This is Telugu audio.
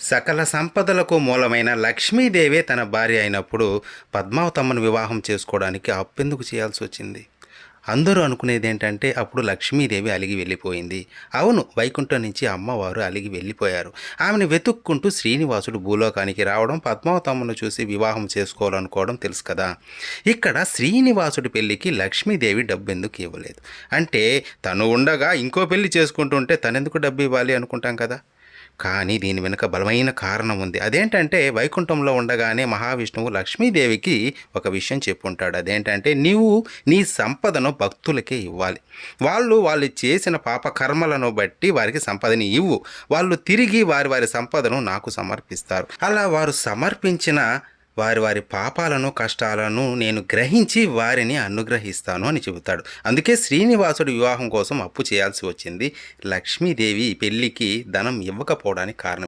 సకల సంపదలకు మూలమైన లక్ష్మీదేవే తన భార్య అయినప్పుడు పద్మావతమ్మను వివాహం చేసుకోవడానికి అప్పెందుకు చేయాల్సి వచ్చింది? అందరూ అనుకునేది ఏంటంటే అప్పుడు లక్ష్మీదేవి అలిగి వెళ్ళిపోయింది. అవును, వైకుంఠం నుంచి అమ్మవారు అలిగి వెళ్ళిపోయారు. ఆమెను వెతుక్కుంటూ శ్రీనివాసుడు భూలోకానికి రావడం, పద్మావతమ్మను చూసి వివాహం చేసుకోవాలనుకోవడం తెలుసు కదా. ఇక్కడ శ్రీనివాసుడి పెళ్ళికి లక్ష్మీదేవి డబ్బు ఎందుకు ఇవ్వలేదు అంటే, తను ఉండగా ఇంకో పెళ్లి చేసుకుంటుంటే తనెందుకు డబ్బు ఇవ్వాలి అనుకుంటాం కదా. కానీ దీని వెనుక బలమైన కారణం ఉంది. అదేంటంటే వైకుంఠంలో ఉండగానే మహావిష్ణువు లక్ష్మీదేవికి ఒక విషయం చెప్పుంటాడు. అదేంటంటే, నీవు నీ సంపదను భక్తులకే ఇవ్వాలి. వాళ్ళు చేసిన పాప కర్మలను బట్టి వారికి సంపదని ఇవ్వు. వాళ్ళు తిరిగి వారి సంపదను నాకు సమర్పిస్తారు. అలా వారు సమర్పించిన వారి పాపాలను కష్టాలను నేను గ్రహించి వారిని అనుగ్రహిస్తాను అని చెబుతాడు. అందుకే శ్రీనివాసుడు వివాహం కోసం అప్పు చేయాల్సి వచ్చింది. లక్ష్మీదేవి పెళ్లికి ధనం ఇవ్వకపోవడానికి కారణం.